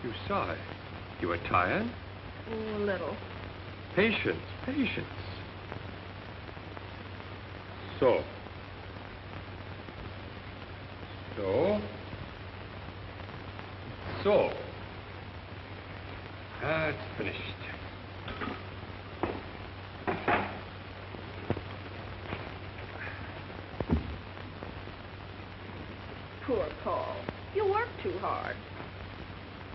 You sigh. You are tired? A little. Patience, patience. So. It's finished. Poor Paul. You work too hard.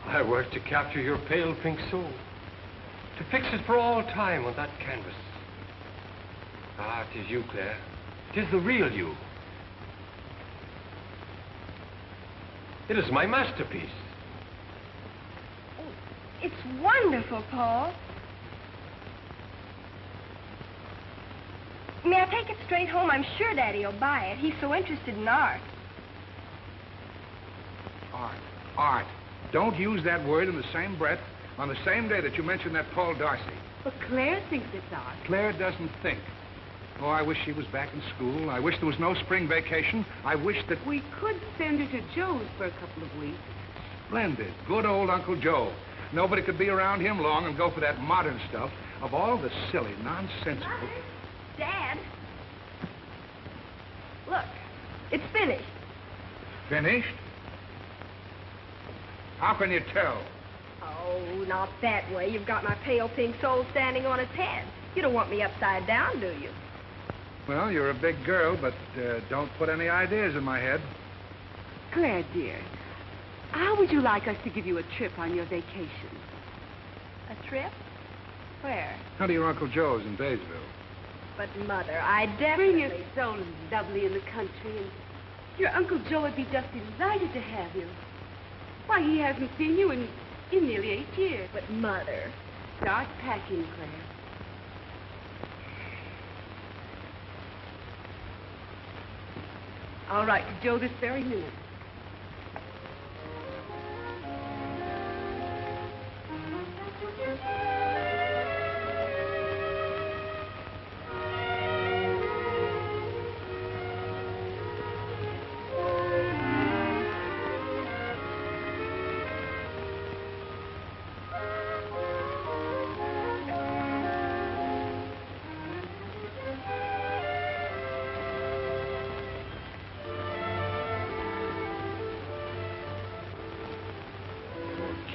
I work to capture your pale pink soul. To fix it for all time on that canvas. Ah, 'tis you, Claire. 'Tis the real you. It is my masterpiece. It's wonderful, Paul. May I take it straight home? I'm sure Daddy will buy it. He's so interested in art. Art. Don't use that word in the same breath on the same day that you mention that Paul Darcy. But Claire thinks it's art. Claire doesn't think. Oh, I wish she was back in school. I wish there was no spring vacation. I wish that... We could send her to Joe's for a couple of weeks. Splendid. Good old Uncle Joe. Nobody could be around him long and go for that modern stuff of all the silly, nonsensical... Mother? Dad? Look, it's finished. Finished? How can you tell? Oh, not that way. You've got my pale pink soul standing on its head. You don't want me upside down, do you? Well, you're a big girl, but don't put any ideas in my head. Claire, dear, how would you like us to give you a trip on your vacation? A trip? Where? How to your Uncle Joe's in Baysville. But, Mother, I definitely... Spring is so lovely in the country, and your Uncle Joe would be just delighted to have you. Why, he hasn't seen you in nearly 8 years. But, Mother... Start packing, Claire. I'll write to Joe this very minute.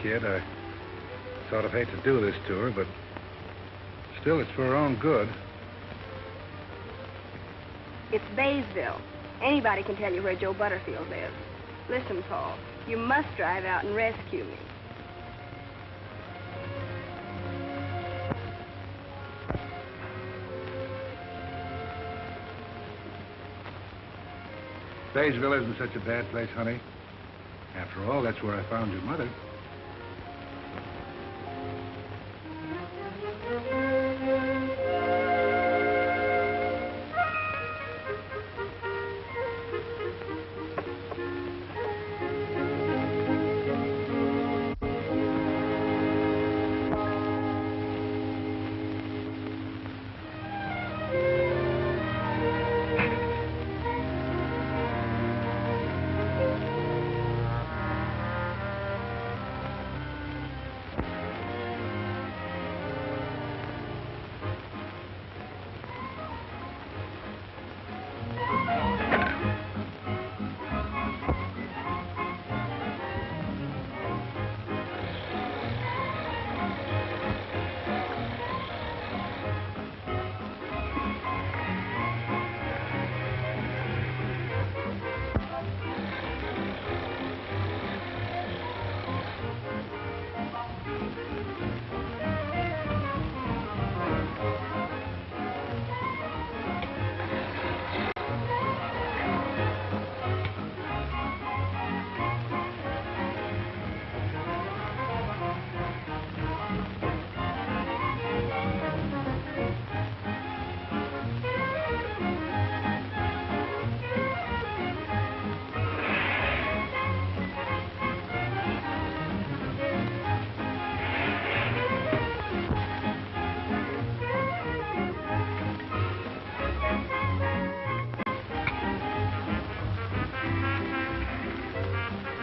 Kid, I sort of hate to do this to her, but still, it's for her own good. It's Baysville. Anybody can tell you where Joe Butterfield lives. Listen, Paul, you must drive out and rescue me. Baysville isn't such a bad place, honey. After all, that's where I found your mother.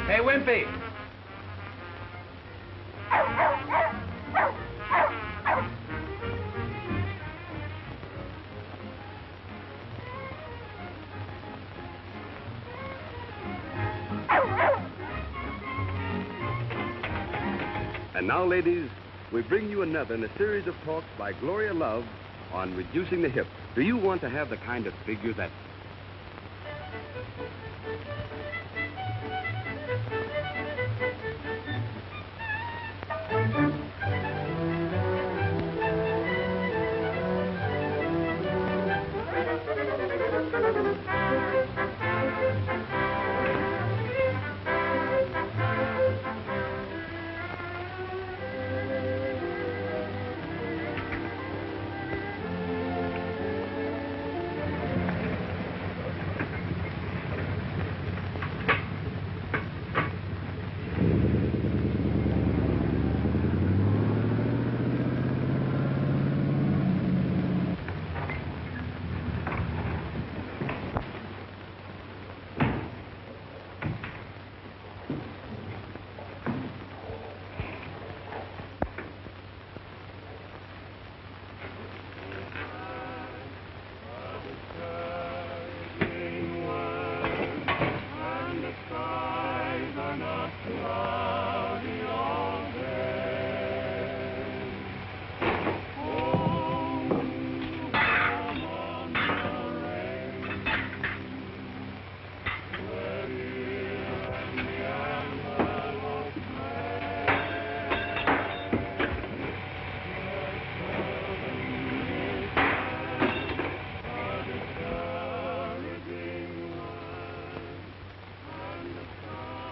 Hey, Wimpy. And now, ladies, we bring you another in a series of talks by Gloria Love on reducing the hip. Do you want to have the kind of figure that...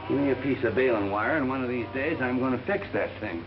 Give me a piece of baling wire, and one of these days I'm going to fix that thing.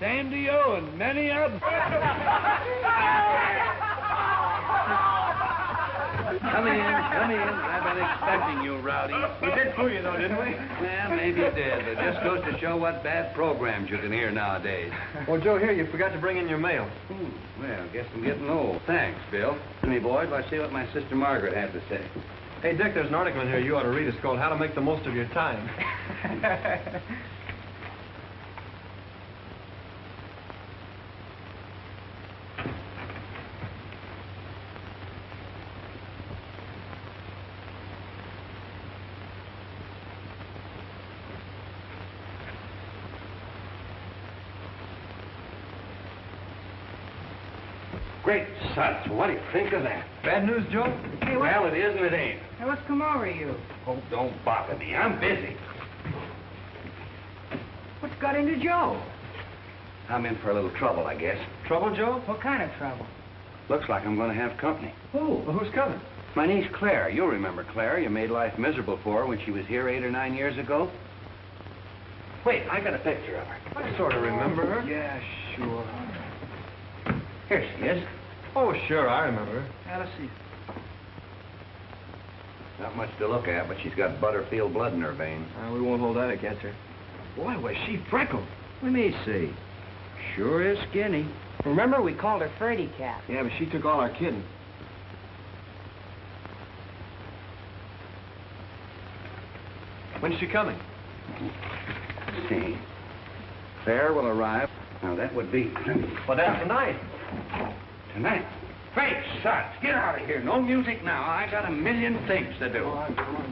Same to you and many others. Come in. I've been expecting you, Rowdy. We did fool you, though, didn't we? Yeah, maybe you did, but it just goes to show what bad programs you can hear nowadays. Well, Joe, here, you forgot to bring in your mail. Well, guess I'm getting old. Thanks, Bill. Me, boys, let's see what my sister Margaret had to say. Hey, Dick, there's an article in here you ought to read. It's called How to Make the Most of Your Time. Great suds, what do you think of that? Bad news, Joe? Hey, Well, it is and it ain't. Hey, what's come over you? Oh, don't bother me. I'm busy. What's got into Joe? I'm in for a little trouble, I guess. Trouble, Joe? What kind of trouble? Looks like I'm going to have company. Who? Well, who's coming? My niece Claire. You'll remember Claire. You made life miserable for her when she was here 8 or 9 years ago. Wait, I got a picture of her. I sort of remember her. Yeah, sure. Here she is. Oh, sure, I remember her. Now, let's see. Not much to look at, but she's got Butterfield blood in her veins. We won't hold that against her. Boy, was she freckled. Let me see. Sure is skinny. Remember, we called her Freddy Cat. Yeah, but she took all our kidding. When's she coming? Let's see. Claire will arrive. Now, that would be... Well, that's tonight. Tonight? Hey, shucks, get out of here. No music now. I got a million things to do.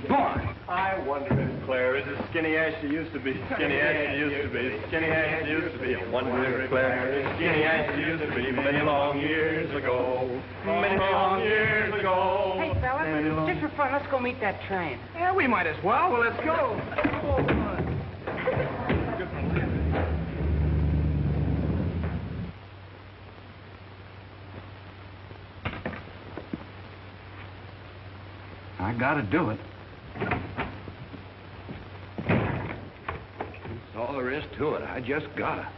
Go on. I wonder if Claire is as skinny as she used to be. Skinny as she used to be. Skinny as she used to be. I wonder if Claire is skinny as she used to be many long years ago. Many long years ago. Hey, fellas, just for fun, let's go meet that train. Yeah, we might as well. Well, let's go. I gotta do it. That's all there is to it. I just gotta.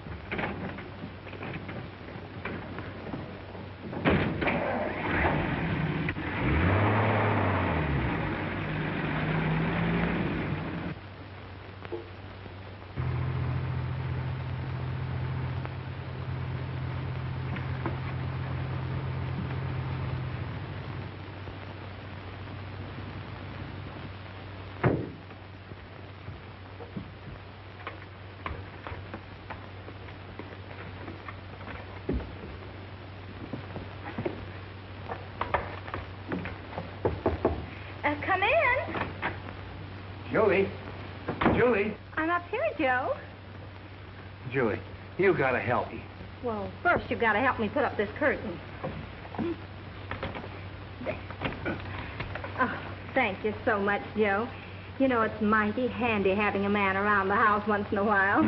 Come in. Julie. Julie. I'm up here, Joe. Julie, you gotta help me. Well, first you've got to help me put up this curtain. Oh, thank you so much, Joe. You know, it's mighty handy having a man around the house once in a while.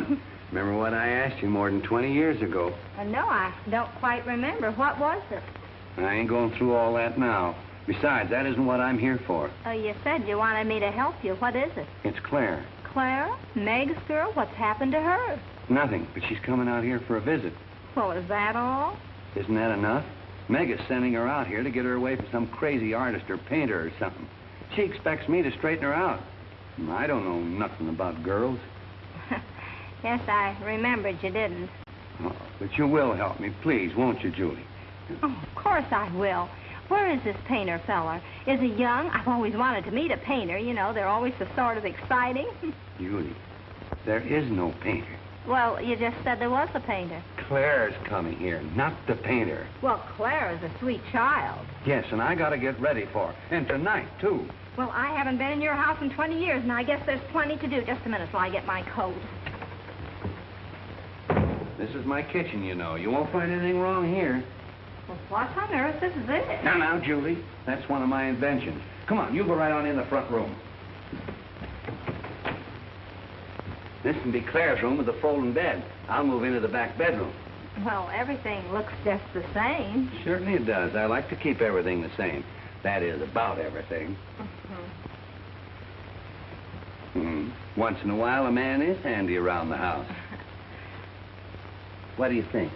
Remember what I asked you more than 20 years ago? No, I don't quite remember. What was it? I ain't going through all that now. Besides, that isn't what I'm here for. Oh, you said you wanted me to help you. What is it? It's Claire. Clara? Meg's girl? What's happened to her? Nothing, but she's coming out here for a visit. Well, is that all? Isn't that enough? Meg is sending her out here to get her away from some crazy artist or painter or something. She expects me to straighten her out. I don't know nothing about girls. Yes, I remembered you didn't. Oh, but you will help me, please, won't you, Julie? Oh, of course I will. Where is this painter feller? Is he young? I've always wanted to meet a painter. You know, they're always so sort of exciting. Julie, there is no painter. Well, you just said there was a painter. Claire's coming here, not the painter. Well, Claire is a sweet child. Yes, and I gotta get ready for her. And tonight, too. Well, I haven't been in your house in 20 years, and I guess there's plenty to do. Just a minute till I get my coat. This is my kitchen, you know. You won't find anything wrong here. Well, what on earth is this? Now, Julie, that's one of my inventions. Come on, you go right on in the front room. This can be Claire's room with a folding bed. I'll move into the back bedroom. Well, everything looks just the same. Certainly it does. I like to keep everything the same. That is, about everything. Once in a while, a man is handy around the house. What do you think?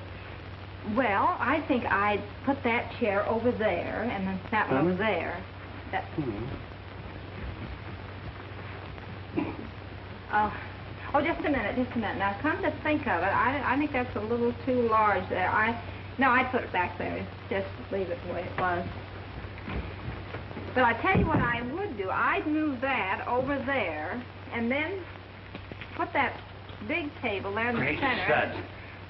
Well, I think I'd put that chair over there, and then that one over there. That... Oh, just a minute. Now, come to think of it, I think that's a little too large there. No, I'd put it back there. Just leave it the way it was. But I tell you what I would do. I'd move that over there, and then put that big table there in the Great center. suds.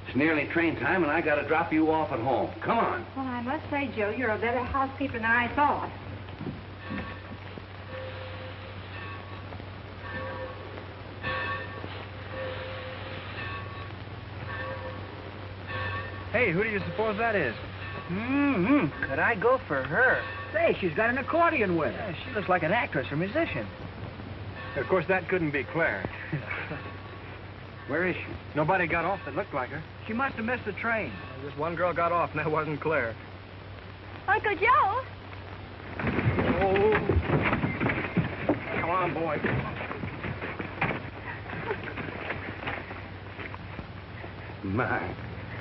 It's nearly train time, and I got to drop you off at home. Come on. Well, I must say, Joe, you're a better housekeeper than I thought. Hey, who do you suppose that is? Could I go for her? Say, she's got an accordion with her. Yeah, she looks like an actress or musician. Of course, that couldn't be Claire. Where is she? Nobody got off that looked like her. She must have missed the train. Just one girl got off, and that wasn't Claire. Uncle Joe? Oh. Come on, boy.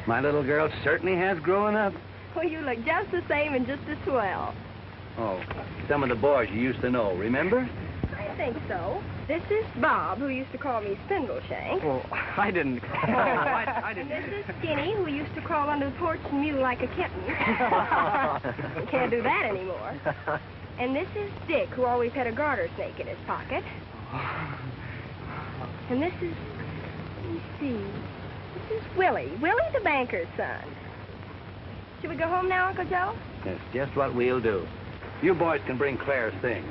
My little girl certainly has grown up. Well, you look just the same and just as swell. Oh, some of the boys you used to know, remember? I think so. This is Bob, who used to call me Spindleshank. Oh, I didn't. I And this is Skinny, who used to crawl under the porch and mew like a kitten. Can't do that anymore. And this is Dick, who always had a garter snake in his pocket. And this is, let me see, this is Willie the banker's son. Should we go home now, Uncle Joe? That's just what we'll do. You boys can bring Claire's things.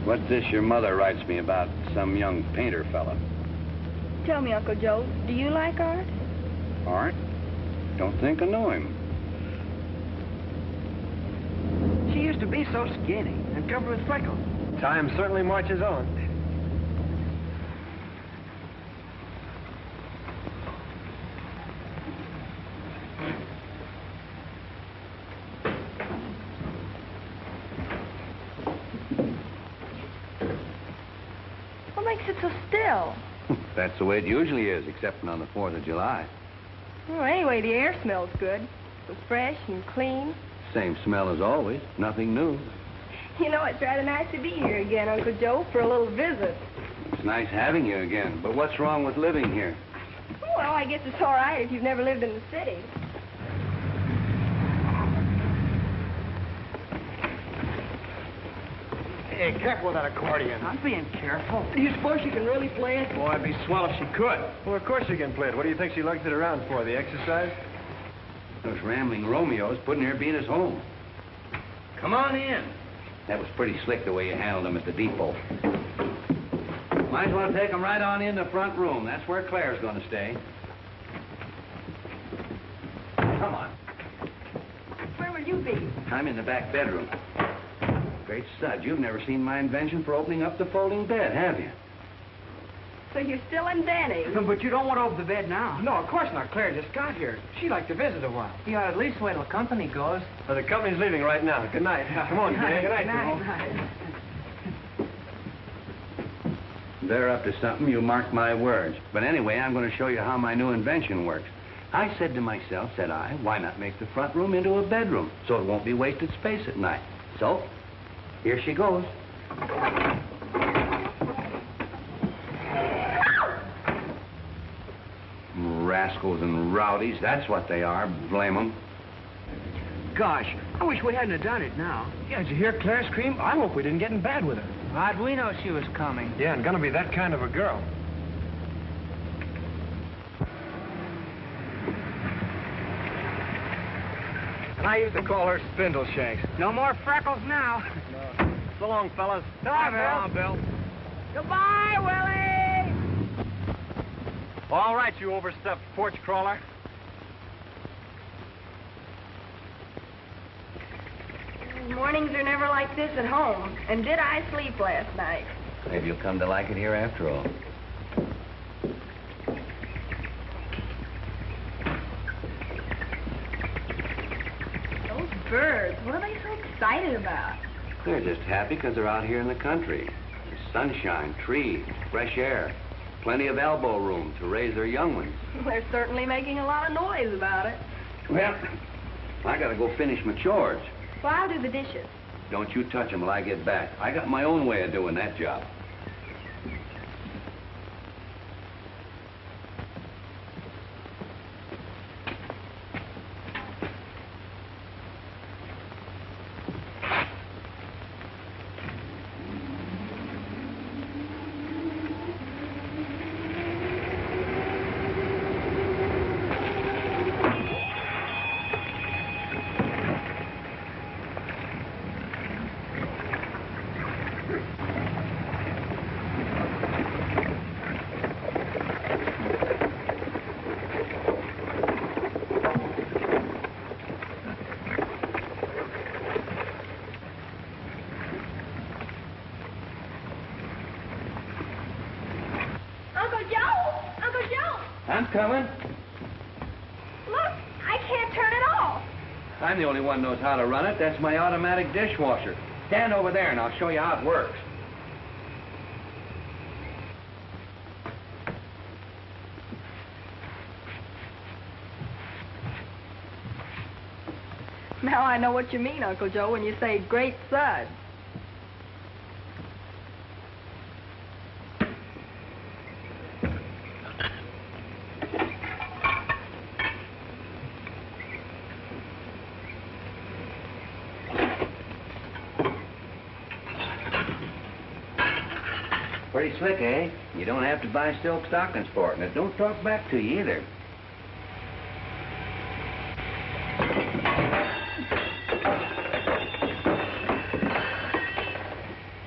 What's this your mother writes me about some young painter fella? Tell me, Uncle Joe, do you like art? Art? Don't think I know him. She used to be so skinny and covered with freckles. Time certainly marches on. What makes it so still? That's the way it usually is, except on the 4th of July. Well, anyway, the air smells good. So fresh and clean. Same smell as always, nothing new. You know, it's rather nice to be here again, Uncle Joe, for a little visit. It's nice having you again, but what's wrong with living here? Well, I guess it's all right if you've never lived in the city. Hey, careful with that accordion. I'm being careful. Do you suppose she can really play it? Boy, it'd be swell if she could. Well, of course she can play it. What do you think she lugs it around for, the exercise? Those rambling Romeos putting her beat us home. Come on in. That was pretty slick the way you handled them at the depot. Might as well take them right on in the front room. That's where Claire's going to stay. Come on. Where will you be? I'm in the back bedroom. Great stud, you've never seen my invention for opening up the folding bed, have you? So you're still in Danny. But you don't want to open the bed now. No, of course not. Claire just got here. She'd like to visit a while. You ought to at least wait till company goes. Well, the company's leaving right now. Good night. Come on, Jay. Good night, Jimbo. They're up to something, you mark my words. But anyway, I'm going to show you how my new invention works. I said to myself, said I, why not make the front room into a bedroom so it won't be wasted space at night? So, here she goes. Rascals and rowdies, that's what they are, blame them. Gosh, I wish we hadn't have done it now. Yeah, did you hear Claire scream? I hope we didn't get in bad with her. How'd we know she was coming? Yeah, and gonna be that kind of a girl. And I used to call her Spindle Shanks. No more freckles now. So long, fellas. Bye, Bill. Goodbye, Willie! All right, you overstuffed porch crawler. Mornings are never like this at home. And did I sleep last night? Maybe you'll come to like it here after all. Those birds, what are they so excited about? They're just happy because they're out here in the country. There's sunshine, trees, fresh air, plenty of elbow room to raise their young ones. They're certainly making a lot of noise about it. Well, I gotta go finish my chores. Well, I'll do the dishes. Don't you touch them till I get back. I got my own way of doing that job. I'm coming. Look, I can't turn it off. I'm the only one who knows how to run it. That's my automatic dishwasher. Stand over there and I'll show you how it works. Now I know what you mean, Uncle Joe, when you say great sud. Pretty slick, eh? You don't have to buy silk stockings for it, and it don't talk back to you either.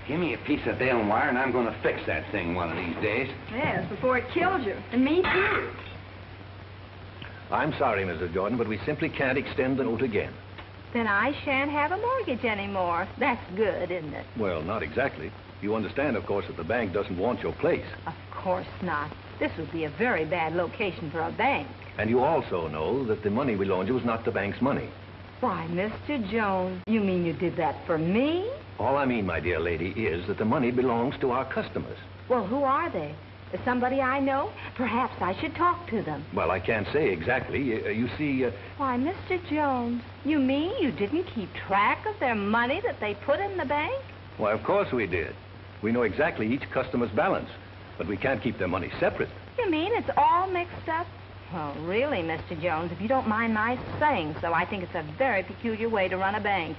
Give me a piece of baling wire, and I'm going to fix that thing one of these days. Yes, before it kills you. And me, too. I'm sorry, Mrs. Jordan, but we simply can't extend the note again. Then I shan't have a mortgage anymore. That's good, isn't it? Well, not exactly. You understand, of course, that the bank doesn't want your place. Of course not. This would be a very bad location for a bank. And you also know that the money we loaned you was not the bank's money. Why, Mr. Jones, you mean you did that for me? All I mean, my dear lady, is that the money belongs to our customers. Well, who are they? Is somebody I know? Perhaps I should talk to them. Well, I can't say exactly. You see... Why, Mr. Jones, you mean you didn't keep track of their money that they put in the bank? Why, of course we did. We know exactly each customer's balance, but we can't keep their money separate. You mean it's all mixed up? Well, really, Mr. Jones, if you don't mind my saying so, I think it's a very peculiar way to run a bank.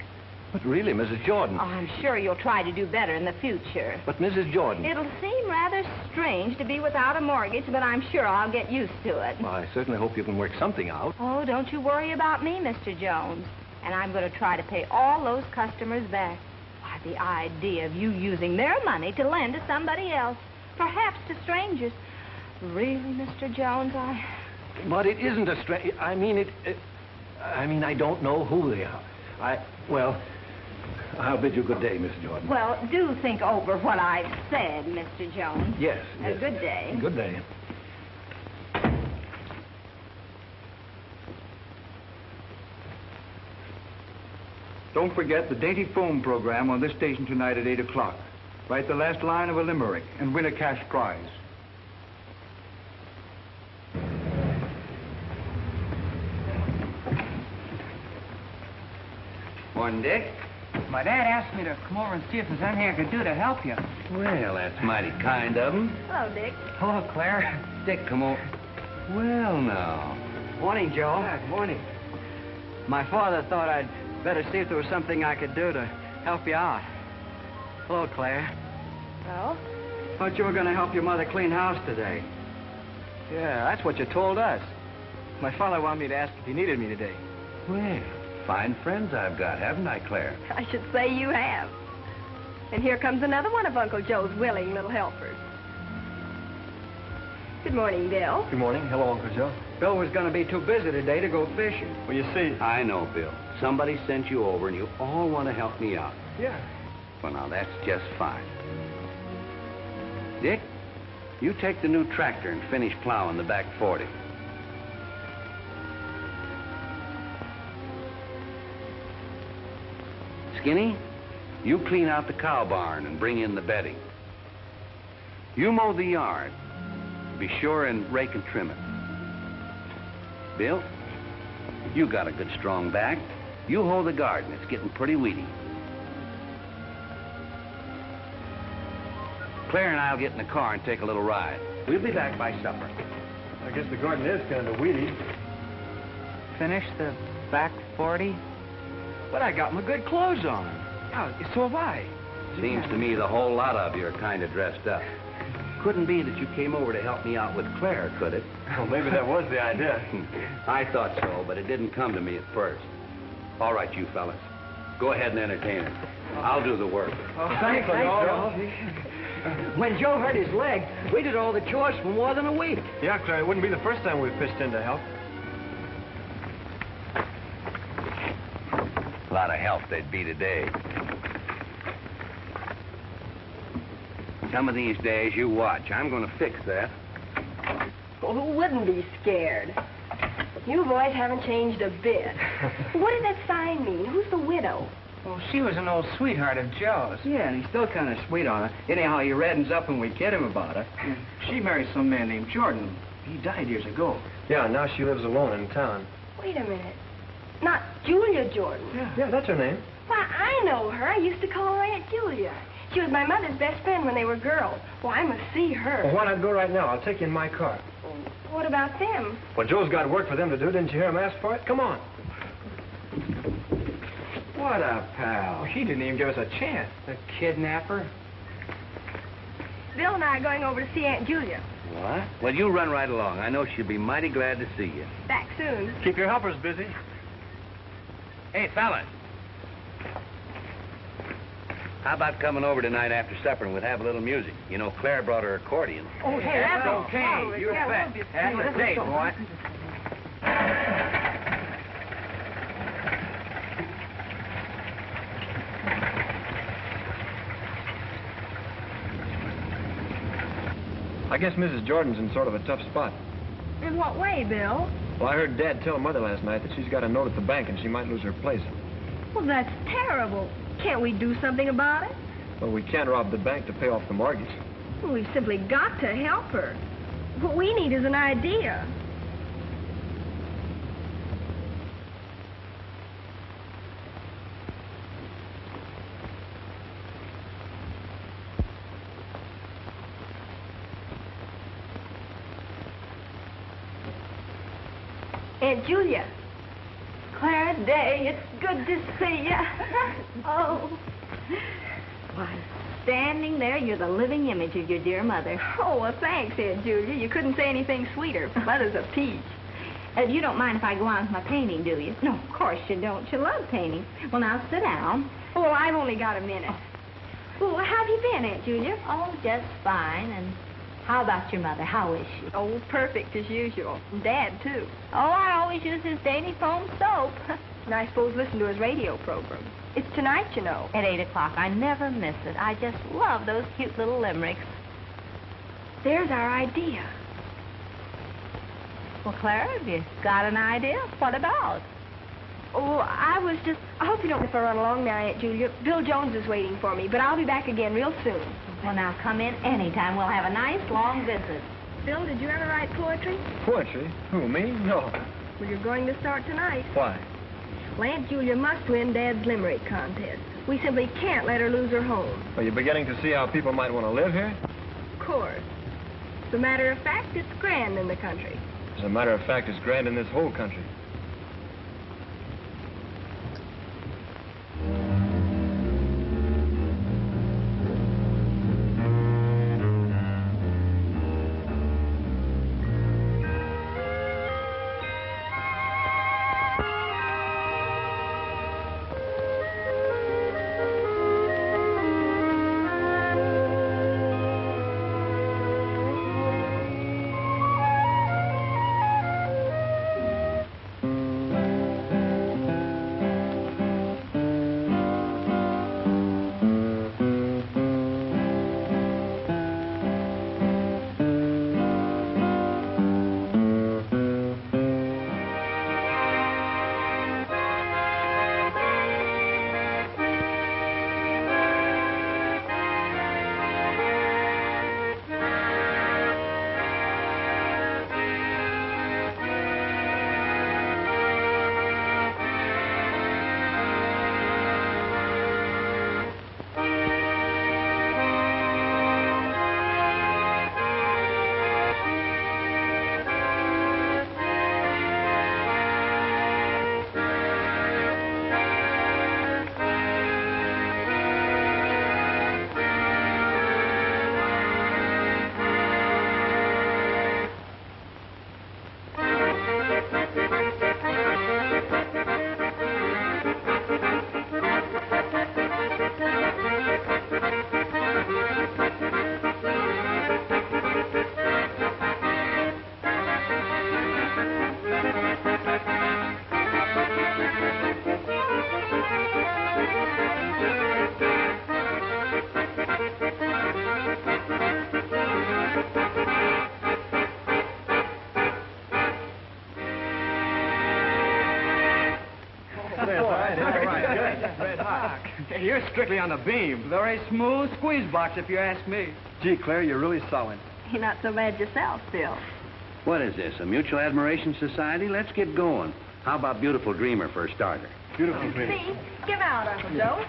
But really, Mrs. Jordan... Oh, I'm sure you'll try to do better in the future. But, Mrs. Jordan... It'll seem rather strange to be without a mortgage, but I'm sure I'll get used to it. Well, I certainly hope you can work something out. Oh, don't you worry about me, Mr. Jones. And I'm going to try to pay all those customers back. Why, the idea of you using their money to lend to somebody else, perhaps to strangers. Really, Mr. Jones, But it isn't a strange... I mean, I don't know who they are. Well... I'll bid you good day, Mrs. Jordan. Well, do think over what I've said, Mr. Jones. Yes. Good day. Good day. Don't forget the dainty foam program on this station tonight at 8 o'clock. Write the last line of a limerick and win a cash prize. Morning, Dick. My dad asked me to come over and see if there's anything I could do to help you. Well, that's mighty kind of him. Hello, Dick. Hello, Claire. Dick, come over. Well, now. Morning, Joe. Good morning. My father thought I'd better see if there was something I could do to help you out. Hello, Claire. Well? Thought you were going to help your mother clean house today. Yeah, that's what you told us. My father wanted me to ask if you needed me today. Well, fine friends I've got, haven't I, Claire? I should say you have. And here comes another one of Uncle Joe's willing little helpers. Good morning, Bill. Good morning. Hello, Uncle Joe. Bill was going to be too busy today to go fishing. Well, you see... I know, Bill. Somebody sent you over, and you all want to help me out. Yeah. Well, now, that's just fine. Dick, you take the new tractor and finish plowing the back 40. Skinny, you clean out the cow barn and bring in the bedding. You mow the yard. Be sure and rake and trim it. Bill, you got a good strong back. You hoe the garden. It's getting pretty weedy. Claire and I'll get in the car and take a little ride. We'll be back by supper. I guess the garden is kind of weedy. Finish the back 40? But I got my good clothes on. Oh, so have I. Seems to me the whole lot of you are kind of dressed up. Couldn't be that you came over to help me out with Claire, could it? Well, maybe that was the idea. I thought so, but it didn't come to me at first. All right, you fellas. Go ahead and entertain her. I'll do the work. Oh, thanks, Joe. When Joe hurt his leg, we did all the chores for more than a week. Yeah, Claire, it wouldn't be the first time we've pitched in to help. A lot of help they'd be today. Some of these days, you watch. I'm going to fix that. Well, who wouldn't be scared? You boys haven't changed a bit. What did that sign mean? Who's the widow? Well, she was an old sweetheart of Joe's. Yeah, and he's still kind of sweet on her. Anyhow, he reddens up when we kid him about her. She married some man named Jordan. He died years ago. Yeah, now she lives alone in town. Wait a minute. Not Julia Jordan. Yeah, that's her name. Why, I know her. I used to call her Aunt Julia. She was my mother's best friend when they were girls. Well, I must see her. Well, why not go right now? I'll take you in my car. What about them? Well, Joe's got work for them to do. Didn't you hear him ask for it? Come on. What a pal. Well, he didn't even give us a chance. The kidnapper? Bill and I are going over to see Aunt Julia. What? Well, you run right along. I know she'll be mighty glad to see you. Back soon. Keep your helpers busy. Hey, fellas. How about coming over tonight after supper and we'll have a little music? You know, Claire brought her accordion. Oh, hey, that's okay. You bet. That's a date, boy. I guess Mrs. Jordan's in sort of a tough spot. In what way, Bill? Well, I heard Dad tell Mother last night that she's got a note at the bank and she might lose her place. Well, that's terrible. Can't we do something about it? Well, we can't rob the bank to pay off the mortgage. Well, we've simply got to help her. What we need is an idea. Aunt Julia. Clara Day, it's good to see you. Oh. Why, standing there, you're the living image of your dear mother. Oh, well, thanks, Aunt Julia. You couldn't say anything sweeter. Mother's a peach. You don't mind if I go on with my painting, do you? No, of course you don't. You love painting. Well, now, sit down. Oh, well, I've only got a minute. Well, how have you been, Aunt Julia? Oh, just fine. And how about your mother? How is she? Oh, perfect as usual. And Dad, too. Oh, I always use his dainty foam soap. And I suppose listen to his radio program. It's tonight, you know. At 8 o'clock. I never miss it. I just love those cute little limericks. There's our idea. Well, Clara, have you got an idea? What about? Oh, I hope you don't have to run along now, Aunt Julia. Bill Jones is waiting for me, but I'll be back again real soon. Well, now, come in anytime. We'll have a nice, long visit. Bill, did you ever write poetry? Poetry? Who, me? No. Well, you're going to start tonight. Why? Well, Aunt Julia must win Dad's limerick contest. We simply can't let her lose her home. Are you beginning to see how people might want to live here? Of course. As a matter of fact, it's grand in the country. As a matter of fact, it's grand in this whole country. You're strictly on the beam. Very smooth squeeze box, if you ask me. Gee, Claire, you're really solid. You're not so bad yourself, Bill. What is this, a mutual admiration society? Let's get going. How about Beautiful Dreamer for a starter? Beautiful dream. See? Give out, Uncle Joe.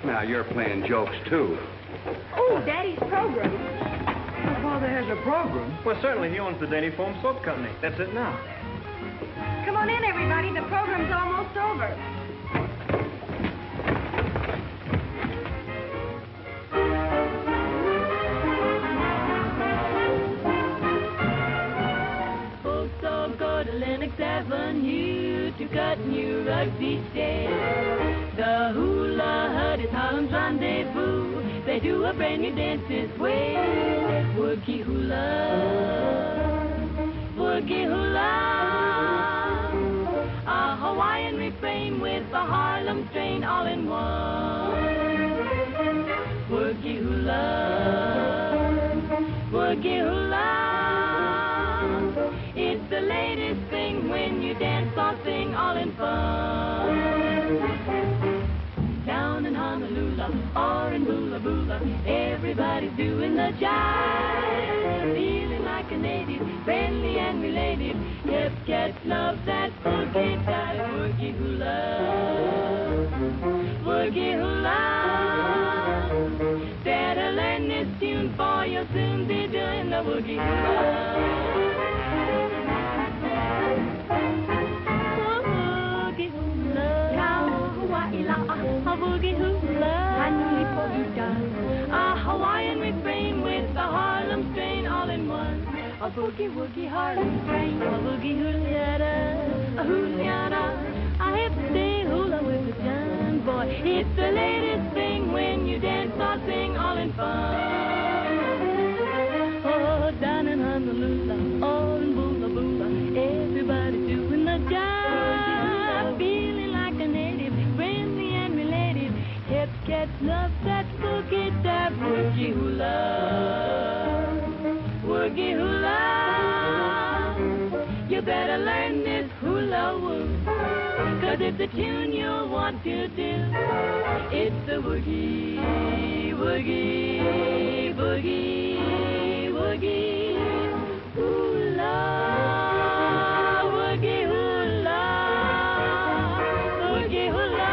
Now, you're playing jokes, too. Oh, Daddy's program. My father has a program. Well, certainly he owns the Dainty Foam Soap Company. That's it now. Come on in, everybody. The program's almost over. Folks all go to Lenox Avenue to cut new rugs each day. The Hula Hut is Harlem's rendezvous. They do a brand new dance this way. Woogie hula, woogie hula. A Hawaiian refrain with a Harlem strain all in one. Woogie hula, woogie hula. It's the latest thing when you dance or sing all in fun. Down in Honolulu or in Bula Bula, everybody's doing the jive. Feeling like a native, friendly and related. Yep, cats love that boogie dive. Woogie hula, woogie hula. Better learn this tune for you'll soon be doing the woogie hula. A boogie hula, a Hawaiian refrain with a Harlem strain all in one. A boogie woogie Harlem strain, a boogie hula, a hula, a hip day hula with the John boy. It's the latest thing when you dance or sing all in fun. Oh, down in Honolulu, all in Bula Bula, everybody doing the jive, feeling like a native, friendly and related. Hip cats love that boogie dive. Woogie hula, woogie hula. You better learn this hula woo, 'cause it's a tune you'll want to do. It's the woogie, woogie, boogie, woogie hula, woogie hula, woogie hula.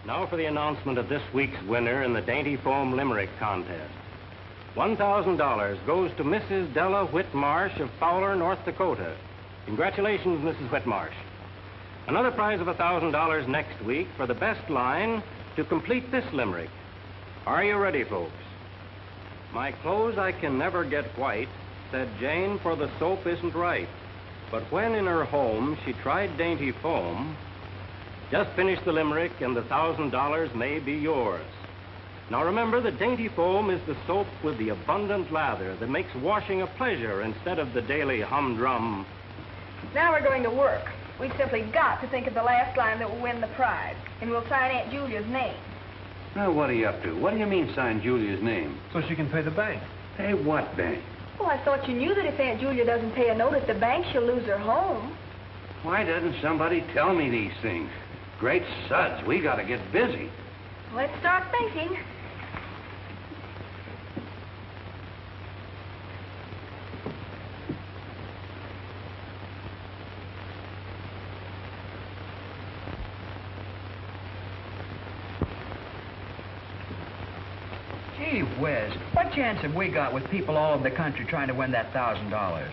Now for the announcement of this week's winner in the Dainty Foam Limerick Contest. $1,000 goes to Mrs. Della Whitmarsh of Fowler, North Dakota. Congratulations, Mrs. Whitmarsh. Another prize of $1,000 next week for the best line to complete this limerick. Are you ready, folks? My clothes I can never get white, said Jane, for the soap isn't right. But when in her home she tried Dainty Foam, just finish the limerick and the $1,000 may be yours. Now remember that Dainty Foam is the soap with the abundant lather that makes washing a pleasure instead of the daily humdrum. Now we're going to work. We've simply got to think of the last line that will win the prize, and we'll sign Aunt Julia's name. Now, what are you up to? What do you mean sign Julia's name? So she can pay the bank. Pay what bank? Well, I thought you knew that if Aunt Julia doesn't pay a note at the bank, she'll lose her home. Why doesn't somebody tell me these things? Great suds, we gotta get busy. Let's start thinking. Gee whiz, what chance have we got with people all over the country trying to win that $1,000?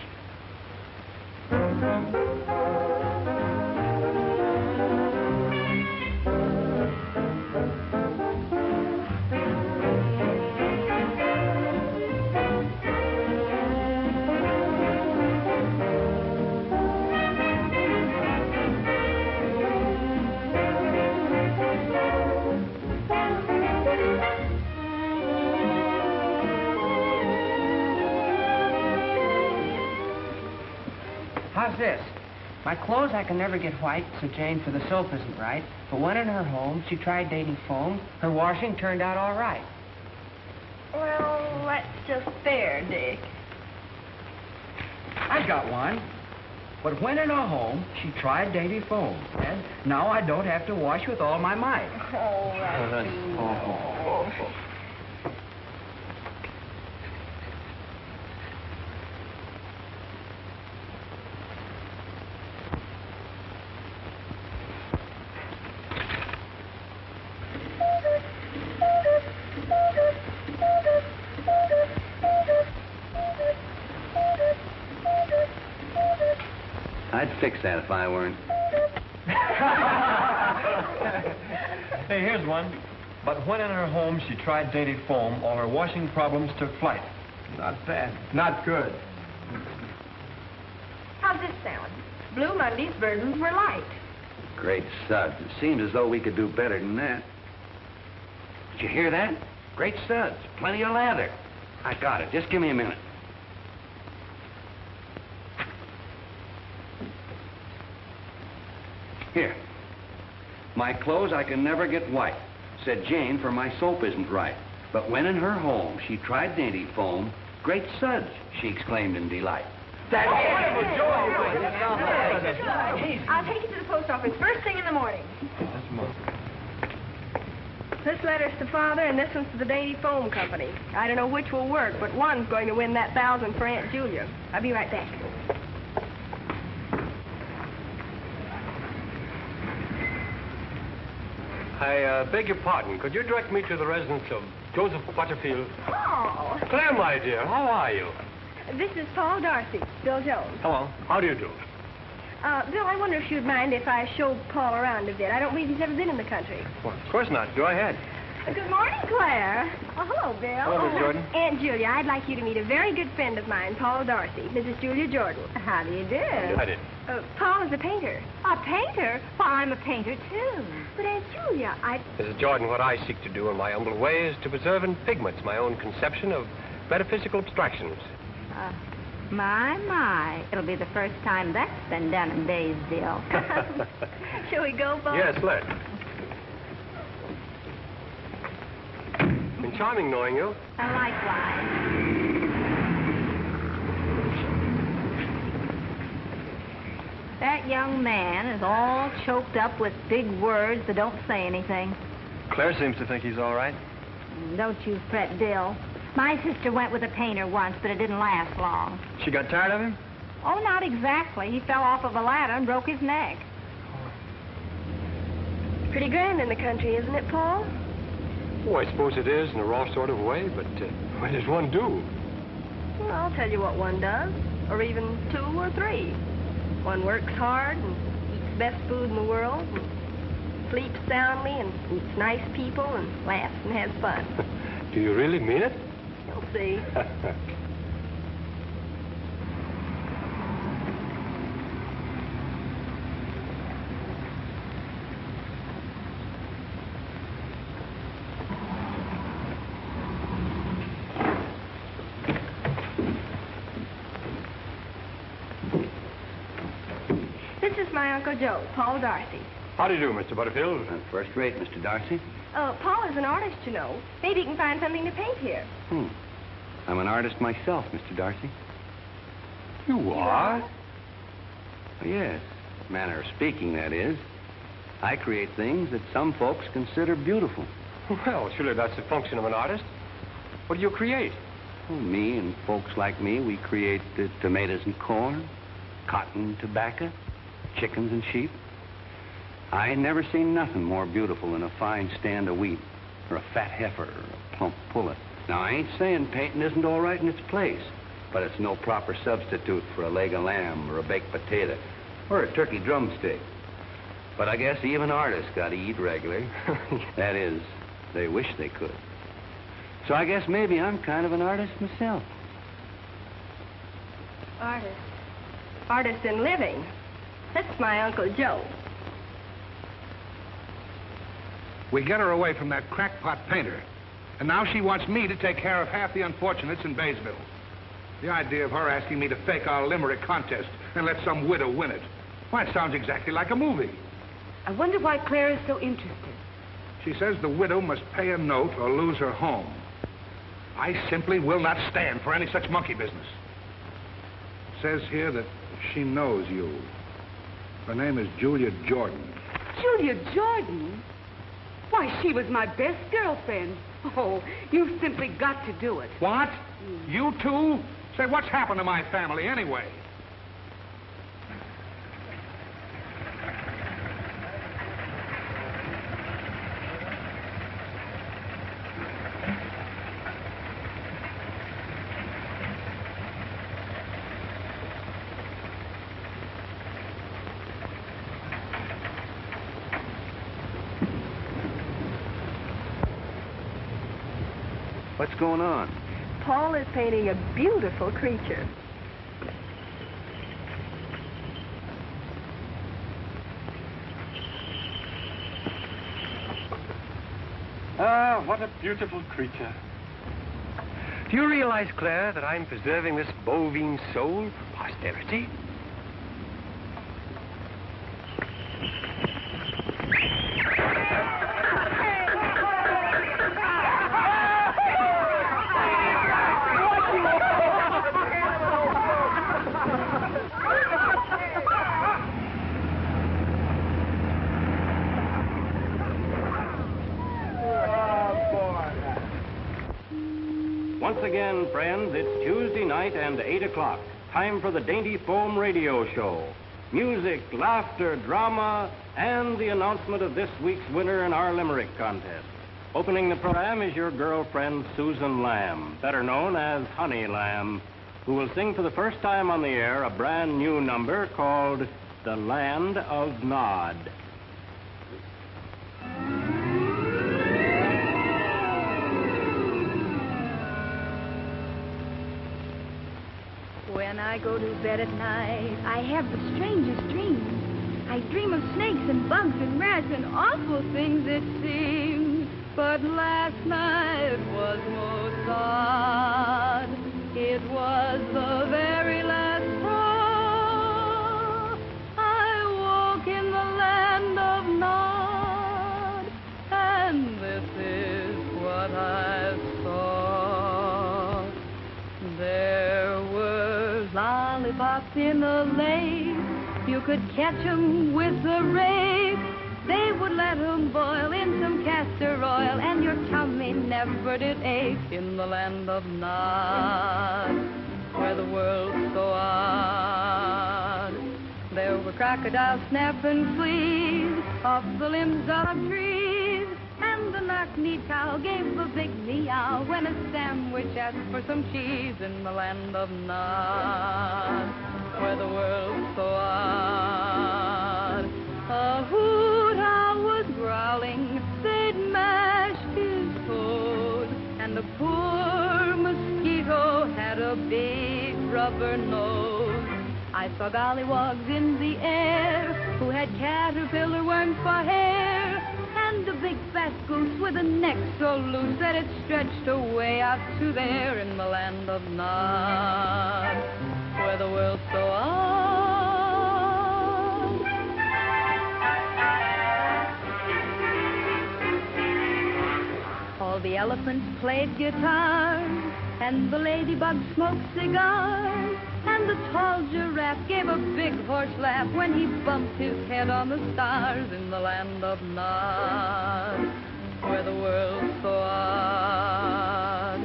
How's this? My clothes I can never get white, so Jane, for the soap isn't right. But when in her home, she tried Dainty Foam. Her washing turned out all right. Well, that's just fair, Dick. I got one. But when in her home, she tried Dainty Foam. And now I don't have to wash with all my might. Oh, that's fix that if I weren't. Hey, here's one. But when in her home she tried dainty foam, all her washing problems took flight. Not bad. Not good. How's this sound? Blue Monday's burdens were light. Great suds. It seems as though we could do better than that. Did you hear that? Great suds. Plenty of lather. I got it. Just give me a minute. Here. My clothes I can never get white. Said Jane, for my soap isn't right. But when in her home she tried dainty foam, great suds, she exclaimed in delight. That's I'll take it to the post office first thing in the morning. This letter's to Father, and this one's to the Dainty Foam Company. I don't know which will work, but one's going to win that 1,000 for Aunt Julia. I'll be right back. I beg your pardon. Could you direct me to the residence of Joseph Butterfield? Oh. Claire, my dear, how are you? This is Paul Darcy, Bill Jones. Hello. How do you do? Bill, I wonder if you'd mind if I showed Paul around a bit. I don't believe he's ever been in the country. Well, of course not. Go ahead. Good morning, Claire. Oh, hello, Bill. Hello, Miss Jordan. Aunt Julia, I'd like you to meet a very good friend of mine, Paul Darcy, Mrs. Julia Jordan. How do you do? I did. Paul is a painter. A painter? Well, I'm a painter, too. But, Aunt Julia, Mrs. Jordan, what I seek to do in my humble way is to preserve in pigments my own conception of metaphysical abstractions. My. It'll be the first time that's been done in Daysville. Shall we go, Paul? Yes, let's. Been charming knowing you. Likewise. That young man is all choked up with big words that don't say anything. Claire seems to think he's all right. Don't you fret, Bill. My sister went with a painter once, but it didn't last long. She got tired of him? Oh, not exactly. He fell off of a ladder and broke his neck. Pretty grand in the country, isn't it, Paul? Oh, I suppose it is in a raw sort of way, but what does one do? Well, I'll tell you what one does, or even 2 or 3. One works hard and eats best food in the world, and sleeps soundly and meets nice people and laughs and has fun. Do you really mean it? You'll see. This is my Uncle Joe, Paul Darcy. How do you do, Mr. Butterfield? First rate, Mr. Darcy. Paul is an artist, you know. Maybe he can find something to paint here. I'm an artist myself, Mr. Darcy. You are? Oh, yes. Manner of speaking, that is. I create things that some folks consider beautiful. Well, surely that's the function of an artist. What do you create? Well, me and folks like me, we create tomatoes and corn, cotton and tobacco, chickens and sheep. I ain't never seen nothing more beautiful than a fine stand of wheat, or a fat heifer, or a plump pullet. Now, I ain't saying painting isn't all right in its place, but it's no proper substitute for a leg of lamb, or a baked potato, or a turkey drumstick. But I guess even artists gotta eat regular. That is, they wish they could. So I guess maybe I'm kind of an artist myself. Artist. Artist in living. That's my Uncle Joe. We get her away from that crackpot painter. And now she wants me to take care of half the unfortunates in Baysville. The idea of her asking me to fake our limerick contest and let some widow win it. Why, it sounds exactly like a movie. I wonder why Claire is so interested. She says the widow must pay a note or lose her home. I simply will not stand for any such monkey business. It says here that she knows you. Her name is Julia Jordan. Julia Jordan? Why, she was my best girlfriend. Oh, you've simply got to do it. What? You too? Say, what's happened to my family anyway? What's going on? Paul is painting a beautiful creature. Ah, what a beautiful creature. Do you realize, Claire, that I'm preserving this bovine soul for posterity? Once again, friends, it's Tuesday night and 8 o'clock. Time for the Dainty Foam Radio Show. Music, laughter, drama, and the announcement of this week's winner in our Limerick contest. Opening the program is your girlfriend, Susan Lamb, better known as Honey Lamb, who will sing for the first time on the air a brand new number called The Land of Nod. When I go to bed at night, I have the strangest dreams. I dream of snakes and bugs and rats and awful things it seems. But last night was most odd. It was the very last straw. I woke in the land of Nod, and this is what I saw. There were lollipops in the lake. You could catch 'em with a rake. They would let 'em boil in some castor oil, and your tummy never did ache in the land of Nod, where the world's so odd. There were crocodiles snapping fleas off the limbs of trees, and the knock-kneed cow gave a big meow when a sandwich asked for some cheese in the land of Nod, where the world's so odd. A hoot owl was growling, they'd mashed his toes, and the poor mosquito had a big rubber nose. I saw gollywogs in the air who had caterpillar worms for hair, and a big fat goose with a neck so loose that it stretched away out to there in the land of Nod, where the world's so odd. All the elephants played guitars, and the ladybug smoked cigars, and the tall giraffe gave a big horse laugh when he bumped his head on the stars in the land of Nod, where the world's so odd.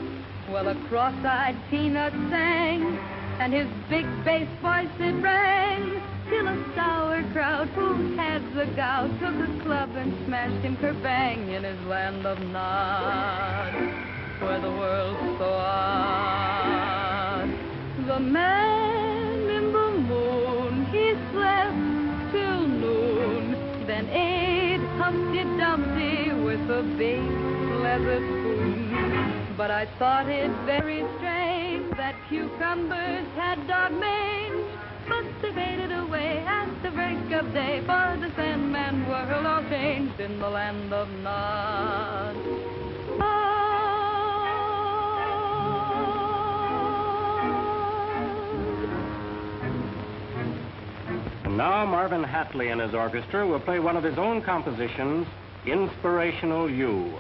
Well, a cross-eyed peanut sang, and his big bass voice it rang, till a sauerkraut who had the gout took a club and smashed him kerbang in his land of Nod, where the world's so odd. The man in the moon, he slept till noon, then ate Humpty Dumpty with a big leather spoon. But I thought it very strange that cucumbers had dog mange, but they faded away at the break of day, for the Sandman world all changed in the land of Nod. And now Marvin Hatley and his orchestra will play one of his own compositions, Inspirational You.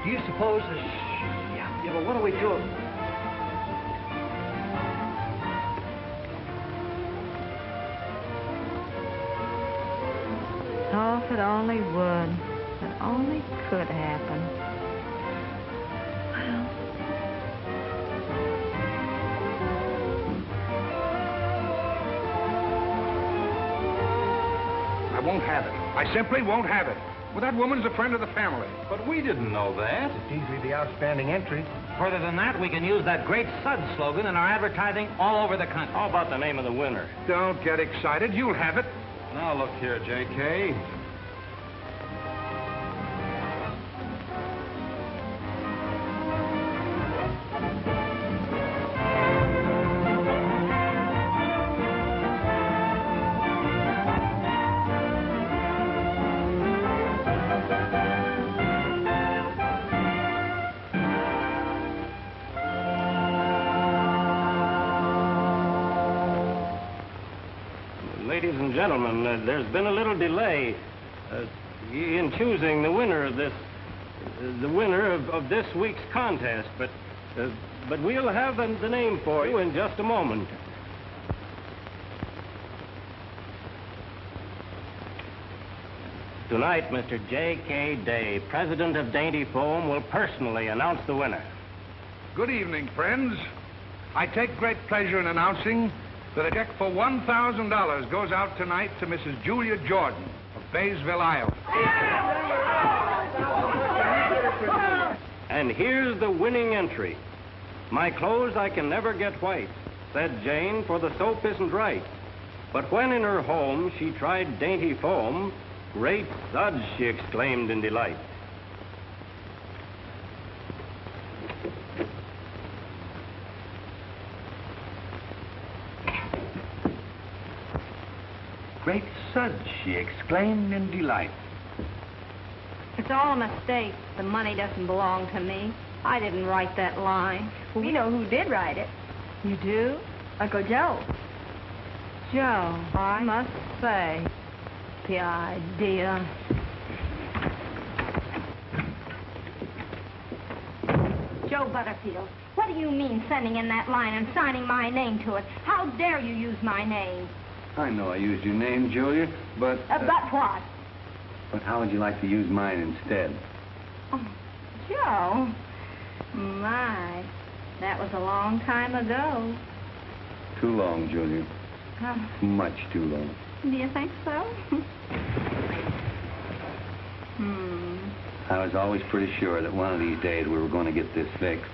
Do you suppose that... Yeah, but what do we do? Oh, if it only would. If it only could happen. Well. I simply won't have it. Well, that woman's a friend of the family. But we didn't know that. It's easily the outstanding entry. Further than that, we can use that great SUD slogan in our advertising all over the country. How about the name of the winner? Don't get excited. You'll have it. Now, look here, J.K. Ladies and gentlemen, there's been a little delay in choosing the winner of this, of this week's contest, but we'll have the name for you in just a moment. Tonight, Mr. J.K. Day, president of Dainty Foam, will personally announce the winner. Good evening, friends. I take great pleasure in announcing that a check for $1,000 goes out tonight to Mrs. Julia Jordan of Baysville, Iowa. And here's the winning entry. My clothes I can never get white, said Jane, for the soap isn't right. But when in her home she tried Dainty Foam, great suds, she exclaimed in delight. Great suds, she exclaimed in delight. It's all a mistake. The money doesn't belong to me. I didn't write that line. Well, we know who did write it. You do? Uncle Joe. Joe, I must say, the idea. Joe Butterfield, what do you mean sending in that line and signing my name to it? How dare you use my name? I know I used your name, Julia, but... But what? But how would you like to use mine instead? Oh, Joe. My, that was a long time ago. Too long, Julia. Oh. Much too long. Do you think so? I was always pretty sure that one of these days we were going to get this fixed.